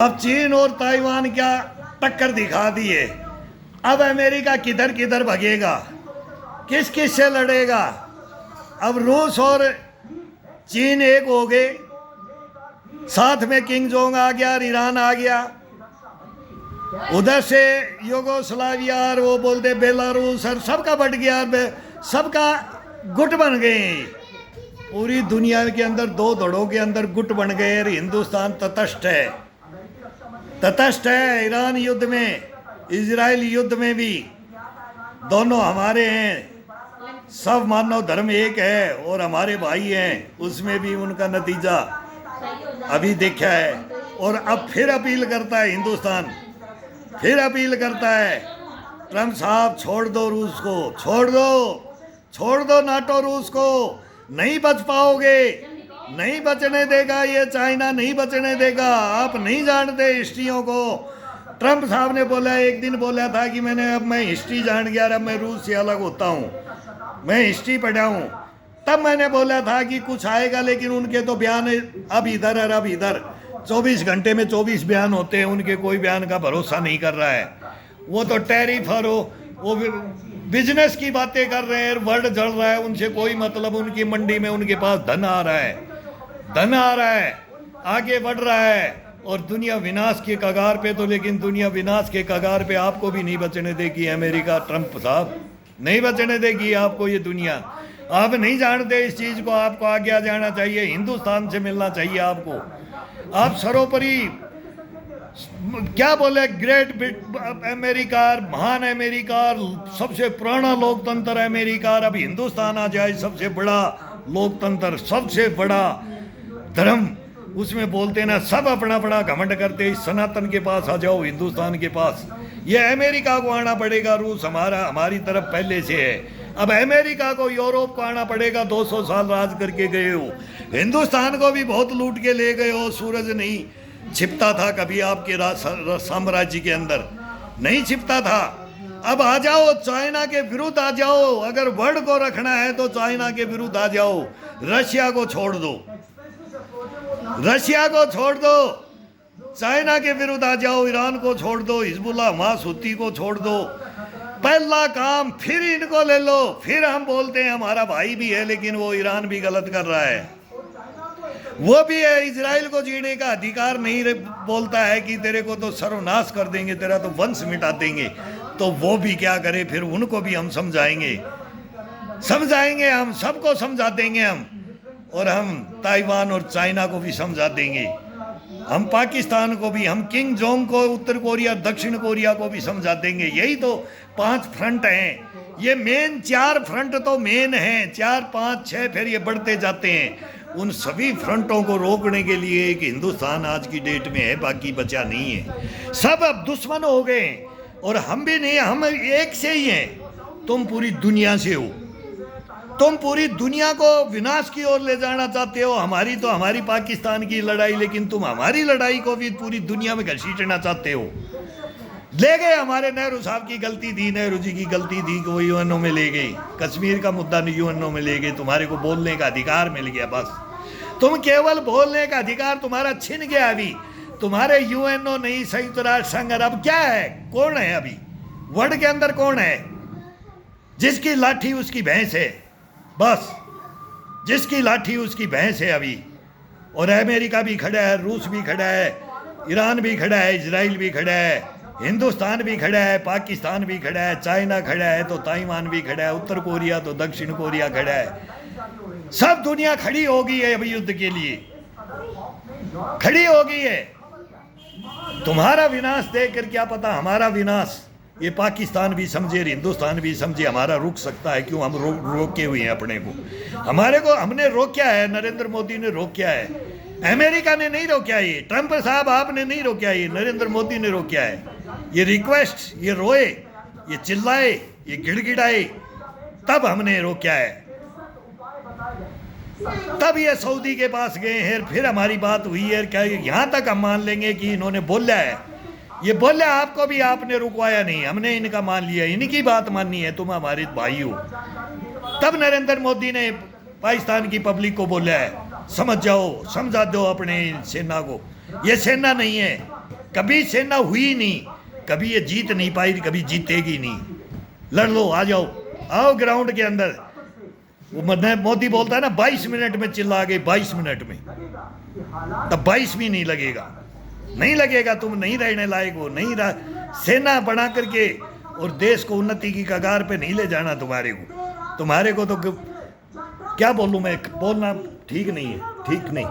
अब चीन और ताइवान क्या टक्कर दिखा दी है। अब अमेरिका किधर किधर भगेगा, किस किस से लड़ेगा। अब रूस और चीन एक हो गए, साथ में किंग जोंग आ गया और ईरान आ गया। उधर से यूगोस्लाविया और वो बोलते बेलारूस और सबका बट गया, सबका गुट बन गए। पूरी दुनिया के अंदर दो धड़ों के अंदर गुट बन गए और हिंदुस्तान तटस्थ है, तटस्थ है। ईरान युद्ध में, इजराइल युद्ध में भी दोनों हमारे हैं। सब मानव धर्म एक है और हमारे भाई हैं, उसमें भी उनका नतीजा अभी देखा है। और अब फिर अपील करता है हिंदुस्तान, फिर अपील करता है ट्रंप साहब छोड़ दो रूस को, छोड़ दो नाटो रूस को। नहीं बच पाओगे, नहीं बचने देगा ये चाइना, नहीं बचने देगा। आप नहीं जानते हिस्ट्रियों को। ट्रंप साहब ने बोला, एक दिन बोला था कि मैं हिस्ट्री जान गया, अब मैं रूस से अलग होता हूँ, मैं हिस्ट्री पढ़ा हूँ। तब मैंने बोला था कि कुछ आएगा, लेकिन उनके तो बयान अब इधर और अब इधर 24 घंटे में 24 बयान होते हैं, उनके कोई बयान का भरोसा नहीं कर रहा है। वो तो टैरिफ और वो बिजनेस की बातें कर रहे हैं, वर्ल्ड जल रहा है, उनसे कोई मतलब। उनकी मंडी में उनके पास धन आ रहा है, धन आ रहा है, आगे बढ़ रहा है। और दुनिया विनाश के कगार पे, तो लेकिन दुनिया विनाश के कगार पे आपको भी नहीं बचने देगी अमेरिका। ट्रंप साहब नहीं बचने देगी आपको ये दुनिया। आप नहीं जानते इस चीज़ को, आपको आगे जाना चाहिए, हिंदुस्तान से मिलना चाहिए आपको। आप सर्वोपरि क्या बोले, ग्रेट अमेरिका, महान अमेरिका, सबसे पुराना लोकतंत्र अमेरिका। अब हिंदुस्तान आ जाए, सबसे बड़ा लोकतंत्र, सबसे बड़ा धर्म, उसमें बोलते ना सब अपना अपना घमंड करते। सनातन के पास आ जाओ, हिंदुस्तान के पास। ये अमेरिका को आना पड़ेगा, रूस हमारी तरफ पहले से है। अब अमेरिका को, यूरोप को आना पड़ेगा। 200 साल राज करके गए हो, हिंदुस्तान को भी बहुत लूट के ले गए हो। सूरज नहीं छिपता था कभी आपके साम्राज्य के अंदर, नहीं छिपता था। अब आ जाओ, चाइना के विरुद्ध आ जाओ। अगर वर्ल्ड को रखना है तो चाइना के विरुद्ध आ जाओ। रशिया को छोड़ दो, रशिया को छोड़ दो, चाइना के विरुद्ध आ जाओ। ईरान को छोड़ दो, हिजबुल्लाह हमास हुती को छोड़ दो। पहला काम, फिर इनको ले लो। फिर हम बोलते हैं हमारा भाई भी है, लेकिन वो ईरान भी गलत कर रहा है, वो भी है। इजराइल को जीने का अधिकार नहीं बोलता है कि तेरे को तो सर्वनाश कर देंगे, तेरा तो वंश मिटा देंगे। तो वो भी क्या करे, फिर उनको भी हम समझाएंगे, हम सबको समझा देंगे हम। और हम ताइवान और चाइना को भी समझा देंगे, हम पाकिस्तान को भी, हम किंग जोंग को, उत्तर कोरिया, दक्षिण कोरिया को भी समझा देंगे। यही तो 5 फ्रंट हैं। ये मेन 4 फ्रंट तो मेन हैं, 4, 5, 6 फिर ये बढ़ते जाते हैं। उन सभी फ्रंटों को रोकने के लिए एक हिंदुस्तान आज की डेट में है, बाकी बचा नहीं है। सब अब दुश्मन हो गए। और हम भी नहीं, हम एक से ही हैं। तुम पूरी दुनिया से हो, तुम पूरी दुनिया को विनाश की ओर ले जाना चाहते हो। हमारी पाकिस्तान की लड़ाई, लेकिन तुम हमारी लड़ाई को भी पूरी दुनिया में घसीटना चाहते हो। ले गए, हमारे नेहरू साहब की गलती थी, नेहरू जी की गलती थी कि वो यूएनओ में ले गई। कश्मीर का मुद्दा यूएनओ में ले गए, तुम्हारे को बोलने का अधिकार मिल गया। बस तुम केवल बोलने का अधिकार तुम्हारा छिन गया। अभी तुम्हारे यूएनओ नहीं, संयुक्त राष्ट्र संघ, अब क्या है, कौन है अभी वर्ल्ड के अंदर, कौन है? जिसकी लाठी उसकी भैंस है, बस जिसकी लाठी उसकी भैंस है अभी। और अमेरिका भी खड़ा है, रूस भी खड़ा है, ईरान भी खड़ा है, इजराइल भी खड़ा है, हिंदुस्तान भी खड़ा है, पाकिस्तान भी खड़ा है, चाइना खड़ा है तो ताइवान भी खड़ा है, उत्तर कोरिया तो दक्षिण कोरिया खड़ा है। सब दुनिया खड़ी हो गई है अभी युद्ध के लिए, खड़ी हो गई है। तुम्हारा विनाश देखकर क्या पता हमारा विनाश ये पाकिस्तान भी समझे, हिंदुस्तान भी समझे, हमारा रुक सकता है। क्यों? हम रोके हुए हैं अपने को। हमने रोका है, नरेंद्र मोदी ने रोका है, अमेरिका ने नहीं रोका। ये ट्रंप साहब आपने नहीं रोका, ये नरेंद्र मोदी ने रोका है। ये रिक्वेस्ट, ये रोए, ये चिल्लाए, ये गिड़गिड़ाए, तब हमने रोका है। तब ये सऊदी के पास गए हैं, फिर हमारी बात हुई है। क्या यहाँ तक हम मान लेंगे कि इन्होंने बोला है, ये बोला आपको भी, आपने रुकवाया नहीं, हमने इनका मान लिया, इनकी बात माननी है, तुम हमारे भाई हो। तब नरेंद्र मोदी ने पाकिस्तान की पब्लिक को बोला है, समझ जाओ, समझा दो अपने सेना को। ये सेना नहीं है, कभी सेना हुई नहीं, कभी ये जीत नहीं पाई, कभी जीतेगी नहीं। लड़ लो, आ जाओ, आओ ग्राउंड के अंदर। वो मोदी बोलता है ना 22 मिनट में चिल्ला गए, 22 मिनट में, तब 22 भी नहीं लगेगा, नहीं लगेगा, तुम नहीं रहने लायक हो, नहीं सेना बना करके और देश को उन्नति की कगार पे नहीं ले जाना तुम्हारे को तो क्या बोलूं मैं, बोलना ठीक नहीं है, ठीक नहीं।